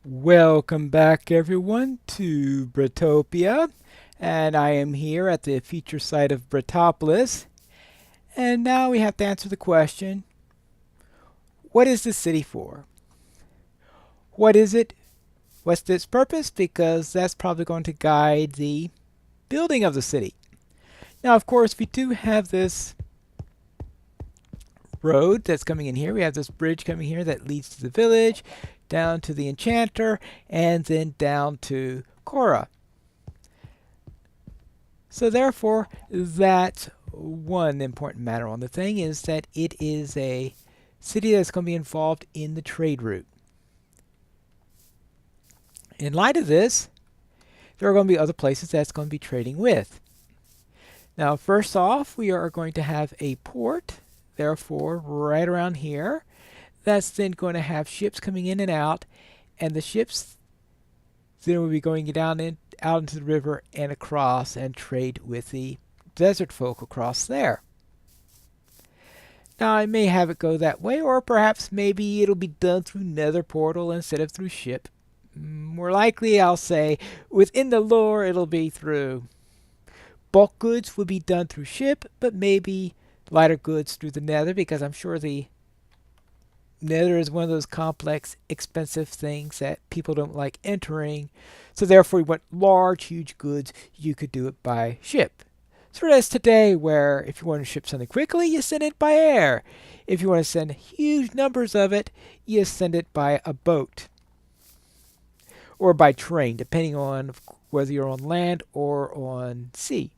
Welcome back, everyone, to Bretopia, and I am here at the future site of Bretopolis. And now we have to answer the question: what is the city for? What is it? What's its purpose? Because that's probably going to guide the building of the city. Now, of course, we do have this road that's coming in here. We have this bridge coming here that leads to the village, down to the enchanter, and then down to Cora. So therefore, that's one important matter on the thing is that it is a city that's going to be involved in the trade route. In light of this, there are going to be other places that's going to be trading with. Now, first off, we are going to have a port, therefore, right around here. That's then going to have ships coming in and out, and the ships then will be going out into the river and across and trade with the desert folk across there. Now, I may have it go that way, or perhaps maybe it'll be done through nether portal instead of through ship. More likely, I'll say, within the lore, it'll be through bulk goods would be done through ship, but maybe lighter goods through the nether, because I'm sure the nether is one of those complex, expensive things that people don't like entering. So therefore, you want large, huge goods, you could do it by ship. So as today, where if you want to ship something quickly, you send it by air. If you want to send huge numbers of it, you send it by a boat or by train, depending on whether you're on land or on sea.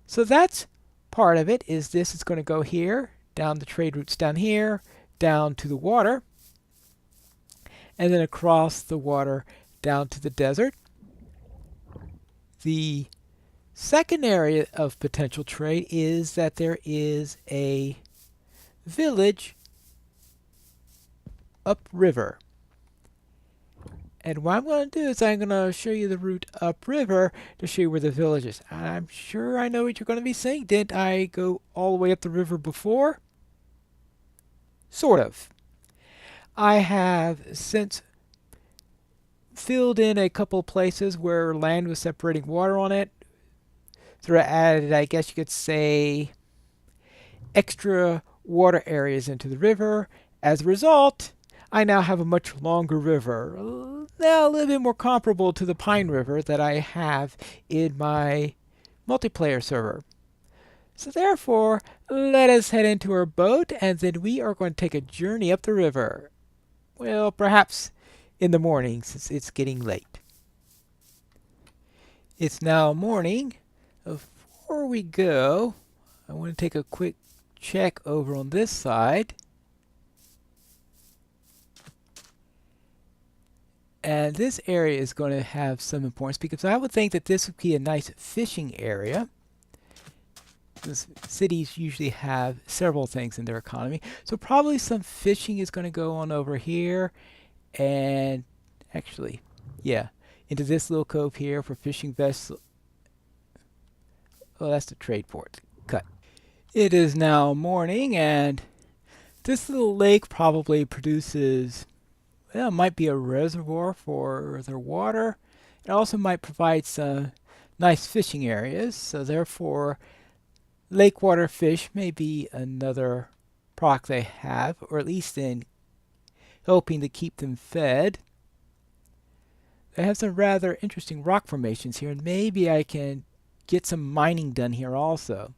So that's part of it. Is this is going to go here, down the trade routes down here, down to the water, and then across the water down to the desert. The second area of potential trade is that there is a village upriver. And what I'm going to do is I'm going to show you the route upriver to show you where the village is. I'm sure I know what you're going to be saying. Didn't I go all the way up the river before? Sort of. I have since filled in a couple of places where land was separating water on it. So I added, I guess you could say, extra water areas into the river. As a result, I now have a much longer river. Now a little bit more comparable to the Pine River that I have in my multiplayer server. So therefore, let us head into our boat and then we are going to take a journey up the river. Well, perhaps in the morning since it's getting late. It's now morning. Before we go, I want to take a quick check over on this side. And this area is going to have some importance because I would think that this would be a nice fishing area. Cities usually have several things in their economy. So probably some fishing is going to go on over here. And actually, yeah, into this little cove here for fishing vessels. Oh, that's the trade port. Cut. It is now morning, and this little lake probably produces, well, it might be a reservoir for their water. It also might provide some nice fishing areas, so therefore, lake water fish may be another proc they have, or at least in helping to keep them fed. They have some rather interesting rock formations here, and maybe I can get some mining done here also.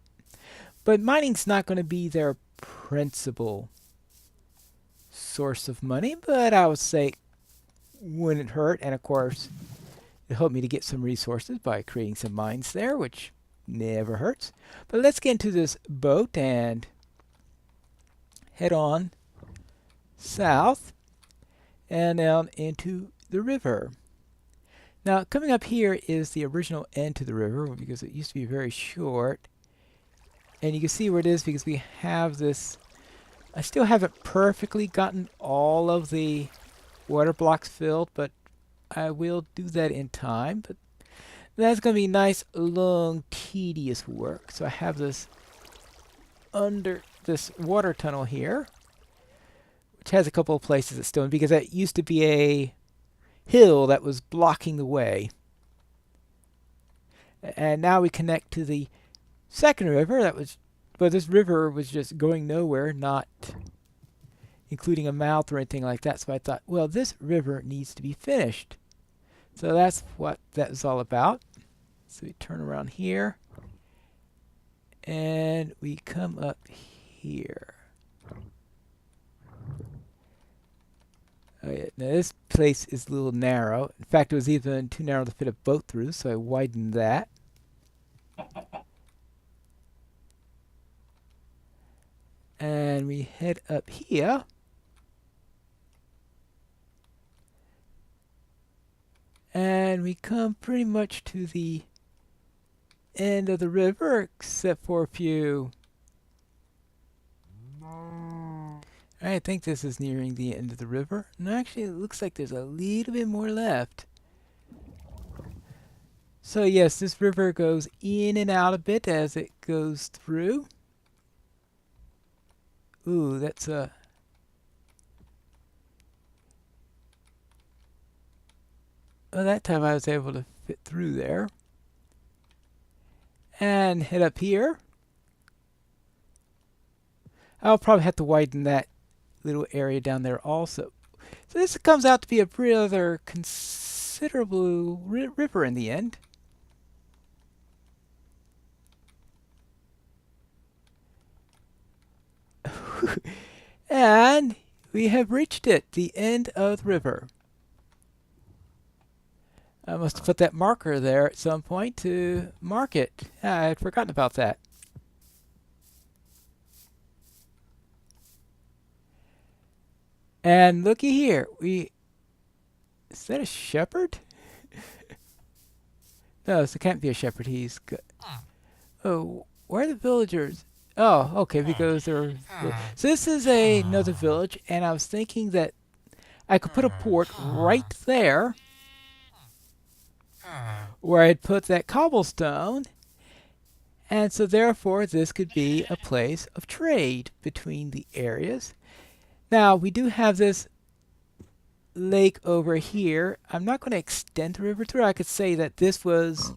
But mining's not going to be their principal source of money, but I would say wouldn't hurt. And of course, it helped me to get some resources by creating some mines there, which never hurts. But let's get into this boat and head on south and down into the river. Now, coming up here is the original end to the river because it used to be very short. And you can see where it is because we have this. I still haven't perfectly gotten all of the water blocks filled, but I will do that in time. But that's going to be nice, long, tedious work. So I have this under this water tunnel here, which has a couple of places it's stone because that used to be a hill that was blocking the way. And now we connect to the second river that was, but this river was just going nowhere, not including a mouth or anything like that. So I thought, well, this river needs to be finished. So that's what that was all about. So we turn around here and we come up here. Oh yeah, now this place is a little narrow. In fact, it was even too narrow to fit a boat through, so I widened that. And we head up here. And we come pretty much to the end of the river, except for a few. I think this is nearing the end of the river. And actually, it looks like there's a little bit more left. So yes, this river goes in and out a bit as it goes through. Ooh, that's a... Well, that time I was able to fit through there. And head up here. I'll probably have to widen that little area down there also. So this comes out to be a rather considerable river in the end. And we have reached it, the end of the river. I must have put that marker there at some point to mark it. I had forgotten about that. And looky here, is that a shepherd? No, it can't be a shepherd. He's good. Oh, where are the villagers? Oh, okay, because they're... So this is another village, and I was thinking that I could put a port right there where I'd put that cobblestone, and so therefore this could be a place of trade between the areas. Now, we do have this lake over here. I'm not going to extend the river through. I could say that this was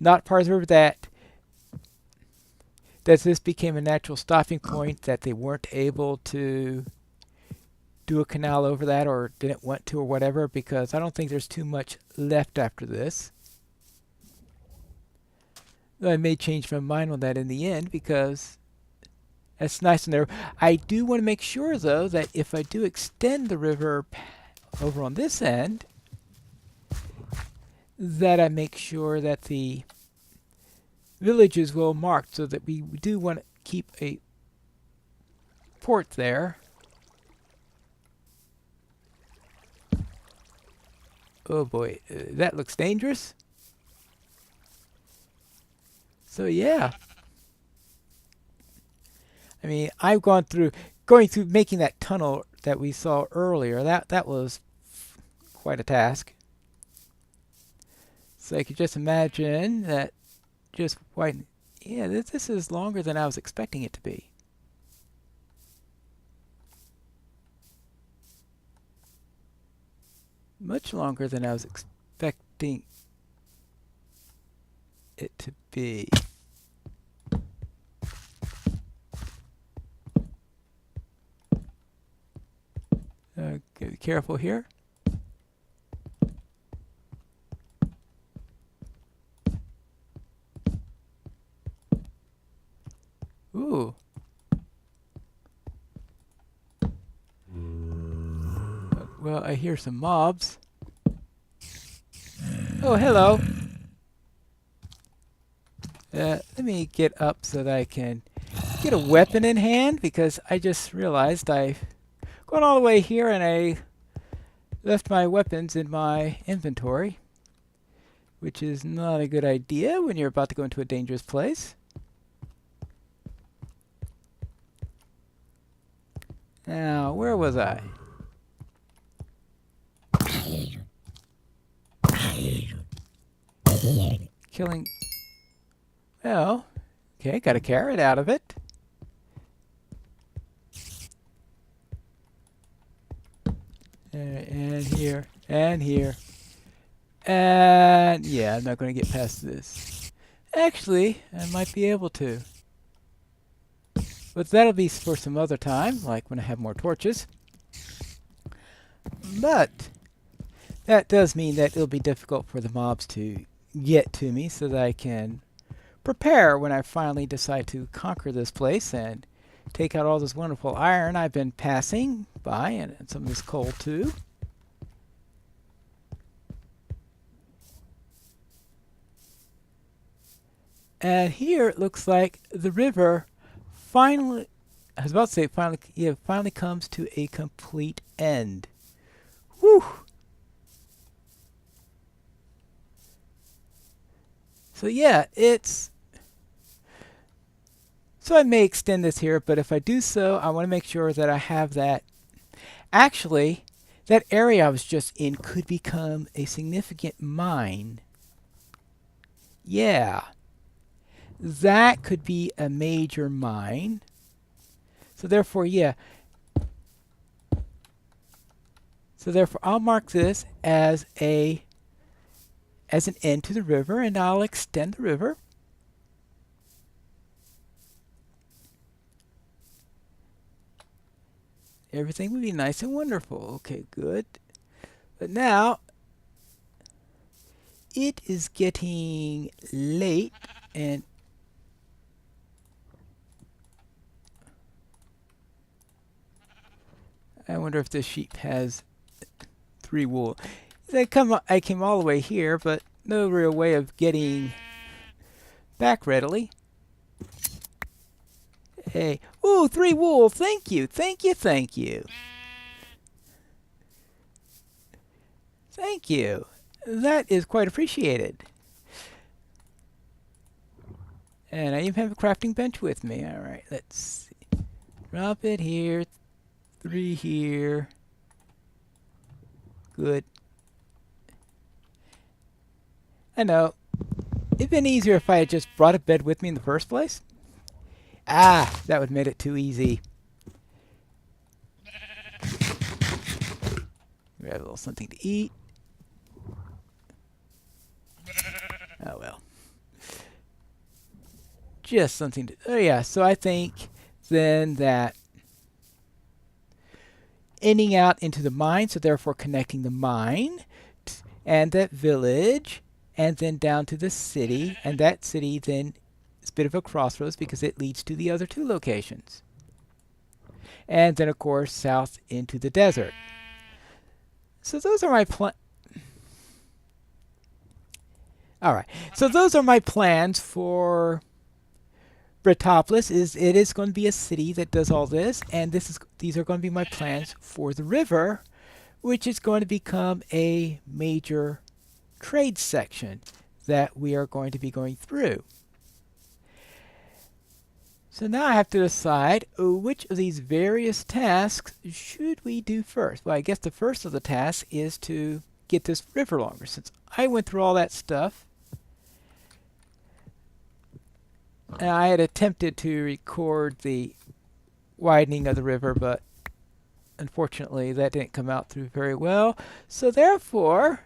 not part of the river, that this became a natural stopping point, that they weren't able to do a canal over that or didn't want to or whatever, because I don't think there's too much left after this. Though I may change my mind on that in the end, because that's nice in there. I do want to make sure, though, that if I do extend the river over on this end, that I make sure that the village is well marked, so that we do want to keep a port there. Oh boy, that looks dangerous. So yeah. I mean, I've going through making that tunnel that we saw earlier. That was quite a task. So I could just imagine that just widen. Yeah, this is longer than I was expecting it to be. Much longer than I was expecting it to be. Okay, be careful here. Ooh. Well, I hear some mobs. Oh, hello. Let me get up so that I can get a weapon in hand, because I just realized I've gone all the way here and I left my weapons in my inventory, which is not a good idea when you're about to go into a dangerous place. Now, where was I? Killing... Well, okay, got a carrot out of it. And here, and here. And yeah, I'm not going to get past this. Actually, I might be able to. But that'll be for some other time, like when I have more torches. But that does mean that it'll be difficult for the mobs to get to me so that I can prepare when I finally decide to conquer this place and take out all this wonderful iron I've been passing by, and some of this coal too. And here it looks like the river finally, I was about to say finally, yeah, finally comes to a complete end. Whew! So yeah, so I may extend this here, but if I do so, I want to make sure that I have that. Actually, that area I was just in could become a significant mine. Yeah. That could be a major mine. So therefore, yeah. So therefore, I'll mark this as an end to the river, and I'll extend the river. Everything would be nice and wonderful. Okay, good. But now, it is getting late, and I wonder if this sheep has 3 wool. I came all the way here, but no real way of getting back readily. Hey, ooh, 3 wool. Thank you, thank you, thank you. Thank you. That is quite appreciated. And I even have a crafting bench with me. All right, let's see. Drop it here. 3 here. Good. I know. It'd been easier if I had just brought a bed with me in the first place. Ah, that would have made it too easy. We have a little something to eat. Oh well. Just something to... Oh yeah, so I think then that ending out into the mine, so therefore connecting the mine and that village, and then down to the city, and that city then is a bit of a crossroads because it leads to the other 2 locations. And then, of course, south into the desert. So those are my Alright, so those are my plans for Bretopolis. It is going to be a city that does all this, and these are going to be my plans for the river, which is going to become a major trade section that we are going to be going through. So now I have to decide which of these various tasks should we do first. Well, I guess the first of the tasks is to get this river longer. Since I went through all that stuff, and I had attempted to record the widening of the river, but unfortunately that didn't come out through very well. So therefore,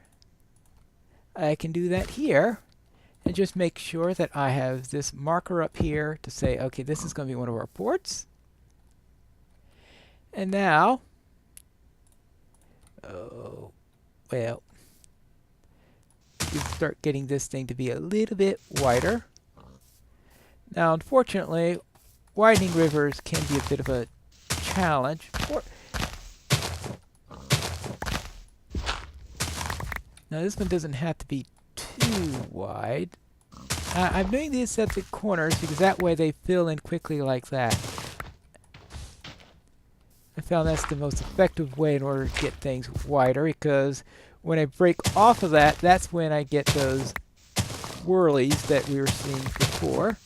I can do that here and just make sure that I have this marker up here to say, okay, this is going to be one of our ports. And now, oh, well, you start getting this thing to be a little bit wider. Now, unfortunately, widening rivers can be a bit of a challenge. Now, this one doesn't have to be too wide. I'm doing these at the corners because that way they fill in quickly like that. I found that's the most effective way in order to get things wider, because when I break off of that, that's when I get those whirlies that we were seeing before.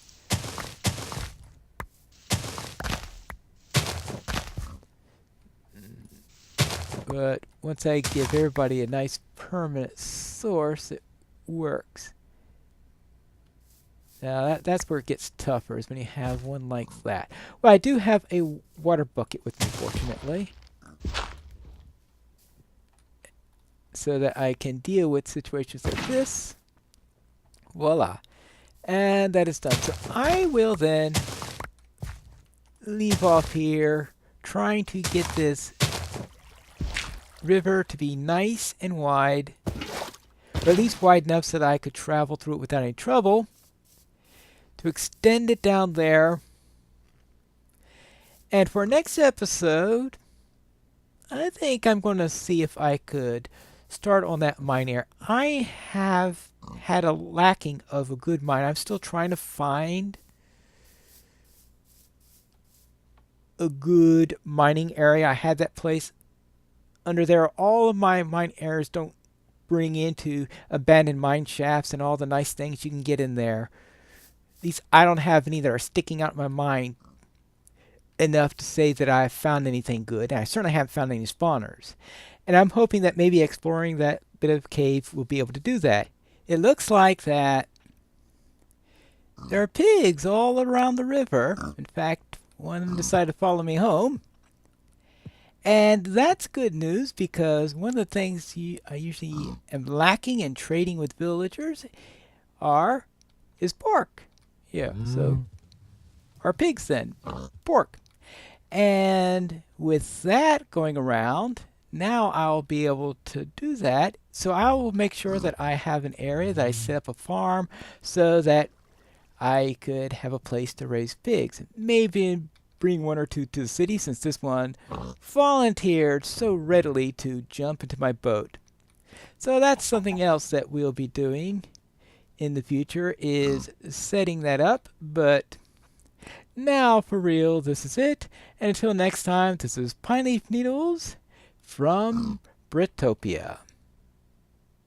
But once I give everybody a nice permanent source, it works. Now that's where it gets tougher, is when you have one like that. Well, I do have a water bucket with me, fortunately. so that I can deal with situations like this. Voila. And that is done. So I will then leave off here trying to get this river to be nice and wide, or at least wide enough so that I could travel through it without any trouble, to extend it down there. And for next episode, I think I'm going to see if I could start on that mine area. I have had a lacking of a good mine. I'm still trying to find a good mining area. I had that place under there. All of my mine areas don't bring into abandoned mine shafts and all the nice things you can get in there. At least I don't have any that are sticking out in my mind enough to say that I've found anything good. And I certainly haven't found any spawners. And I'm hoping that maybe exploring that bit of cave will be able to do that. It looks like that there are pigs all around the river. In fact, one of them decided to follow me home. And that's good news, because one of the things I usually am lacking in trading with villagers is pork. Yeah, so, or pigs then, pork. And with that going around, now I'll be able to do that. So I will make sure that I have an area that I set up a farm so that I could have a place to raise pigs. Maybe bring one or two to the city, since this one volunteered so readily to jump into my boat. So that's something else that we'll be doing in the future, is setting that up. But now, for real, this is it. And until next time, this is Pineleaf Needles from Bretopia.